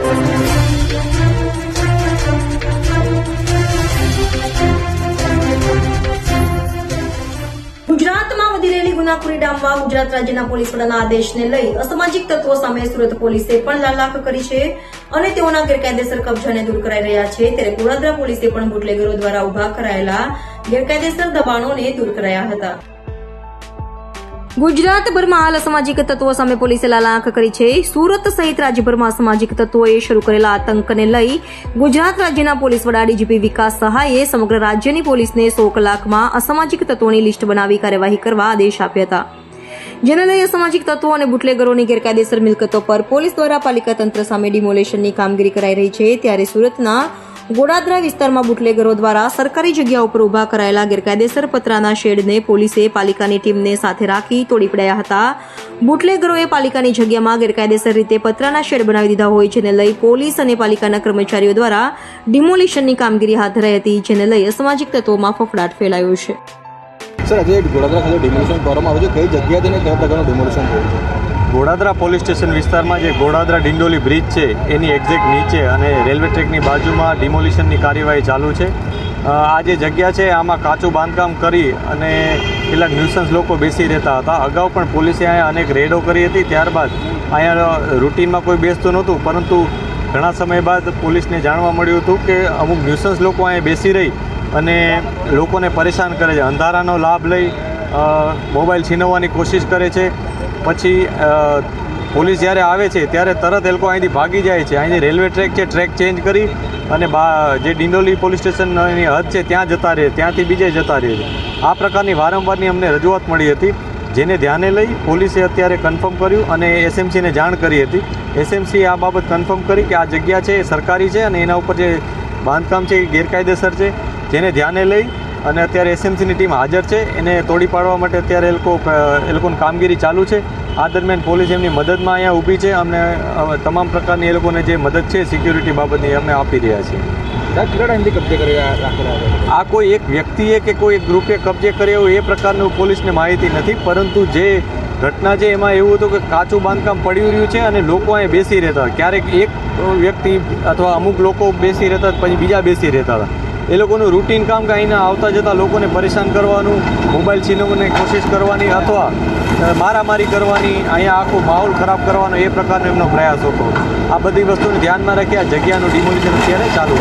ગુજરાતમાં વધી રહેલી ગુનાખોરી ડામવા ગુજરાત રાજ્યના પોલીસ વડાના આદેશને લઈ અસામાજિક તત્વો સામે સુરત પોલીસે પણ લાલાખ કરી છે અને તેઓના ગેરકાયદેસર કબજાને દૂર કરાઈ રહ્યા છે. ત્યારે ગોળાદરા પોલીસે પણ બુટલેગરો દ્વારા ઉભા કરાયેલા ગેરકાયદેસર દબાણોને દૂર કરાયા હતા. ગુજરાતભરમાં હાલ અસામાજિક તત્વો સામે પોલીસે લાલાખ કરી છે. સુરત સહિત રાજ્યભરમાં અસામાજિક તત્વોએ શરૂ કરેલા આતંકને લઈ ગુજરાત રાજ્યના પોલીસ વડા ડીજીપી વિકાસ સહાયે સમગ્ર રાજ્યની પોલીસને 100 કલાકમાં અસામાજિક તત્વોની લિસ્ટ બનાવી કાર્યવાહી કરવા આદેશ આપ્યા હતા. જેને લઈ અસામાજિક તત્વો અને બુટલેગરોની ગેરકાયદેસર મિલકતો પર પોલીસ દ્વારા પાલિકા તંત્ર સામે ડિમોલેશનની કામગીરી કરાઈ રહી છે. ત્યારે સુરતના ગોળાદરા વિસ્તારમાં બુટલેગરો દ્વારા સરકારી જગ્યા ઉપર ઉભા કરાયેલા ગેરકાયદેસર પતરાના શેડને પોલીસે પાલિકાની ટીમને સાથે રાખી તોડી પાડ્યા હતા. બુટલેગરોએ પાલિકાની જગ્યામાં ગેરકાયદેસર રીતે પતરાના શેડ બનાવી દીધા હોય, જેને લઈ પોલીસ અને પાલિકાના કર્મચારીઓ દ્વારા ડિમોલિશનની કામગીરી હાથ ધરાઈ હતી. જેને લઈ અસામાજિક તત્વોમાં ફફડાટ ફેલાયો છે. સર, આજે ગોળાદરા ખાતે ડિમોલિશન કરવામાં આવ્યું છે. કઈ જગ્યાએ અને કયા પ્રકારનું ડિમોલિશન થયું છે? ગોળાદરા પોલીસ સ્ટેશન વિસ્તારમાં જે ગોળાદરા ડિંડોલી બ્રિજ છે એની એક્ઝેક્ટ નીચે અને રેલવે ટ્રેકની બાજુમાં ડિમોલિશનની કાર્યવાહી ચાલુ છે. આ જે જગ્યા છે આમાં કાચું બાંધકામ કરી અને કેટલાક ન્યુસન્સ લોકો બેસી રહેતા હતા. અગાઉ પણ પોલીસે અહીંયા અનેક રેડો કરી હતી. ત્યારબાદ અહીંયા રૂટીનમાં કોઈ બેસતું નહોતું, પરંતુ ઘણા સમય બાદ પોલીસને જાણવા મળ્યું હતું કે અમુક ન્યુસન્સ લોકો અહીંયા બેસી રહી અને લોકોને પરેશાન કરે છે. અંધારાનો લાભ લઈ મોબાઈલ છીનવવાની કોશિશ કરે છે. પછી પોલીસ જ્યારે આવે છે ત્યારે તરત એ લોકો અહીંથી ભાગી જાય છે. અહીંથી રેલવે ટ્રેક છે, ટ્રેક ચેન્જ કરી અને જે ડિંડોલી પોલીસ સ્ટેશનની હદ છે ત્યાં જતા રહે, ત્યાંથી બીજે જતા રહે છે. આ પ્રકારની વારંવારની અમને રજૂઆત મળી હતી, જેને ધ્યાને લઈ પોલીસે અત્યારે કન્ફર્મ કર્યું અને એસએમસીને જાણ કરી હતી. એસએમસી આ બાબત કન્ફર્મ કરી કે આ જગ્યા છે એ સરકારી છે અને એના ઉપર જે બાંધકામ છે એ ગેરકાયદેસર છે, જેને ધ્યાને લઈ અને અત્યારે એસએમસીની ટીમ હાજર છે. એને તોડી પાડવા માટે અત્યારે એ લોકોની કામગીરી ચાલુ છે. આ દરમિયાન પોલીસ એમની મદદમાં અહીંયા ઊભી છે. અમને તમામ પ્રકારની એ લોકોને જે મદદ છે સિક્યુરિટી બાબતની અમે આપી રહ્યા છીએ. કેટલા ટાઈમથી કબજે કરી રાખેલા? આ કોઈ એક વ્યક્તિએ કે કોઈ એક ગ્રુપે કબજે કર્યો એ પ્રકારનું પોલીસને માહિતી નથી, પરંતુ જે ઘટના છે એમાં એવું હતું કે કાચું બાંધકામ પડ્યું રહ્યું છે અને લોકો અહીંયા બેસી રહેતા. ક્યારેક એક વ્યક્તિ અથવા અમુક લોકો બેસી રહેતા, પછી બીજા બેસી રહેતા હતા. એ લોકોનું રૂટીન કામ કે અહીંના આવતા જતા લોકોને પરેશાન કરવાનું, મોબાઈલ છીનવવાની કોશિશ કરવાની અથવા મારામારી કરવાની, અહીંયા આખો માહોલ ખરાબ કરવાનો એ પ્રકારનો એમનો પ્રયાસ હતો. આ બધી વસ્તુને ધ્યાનમાં રાખી આ જગ્યાનું ડિમોલિશન અત્યારે ચાલુ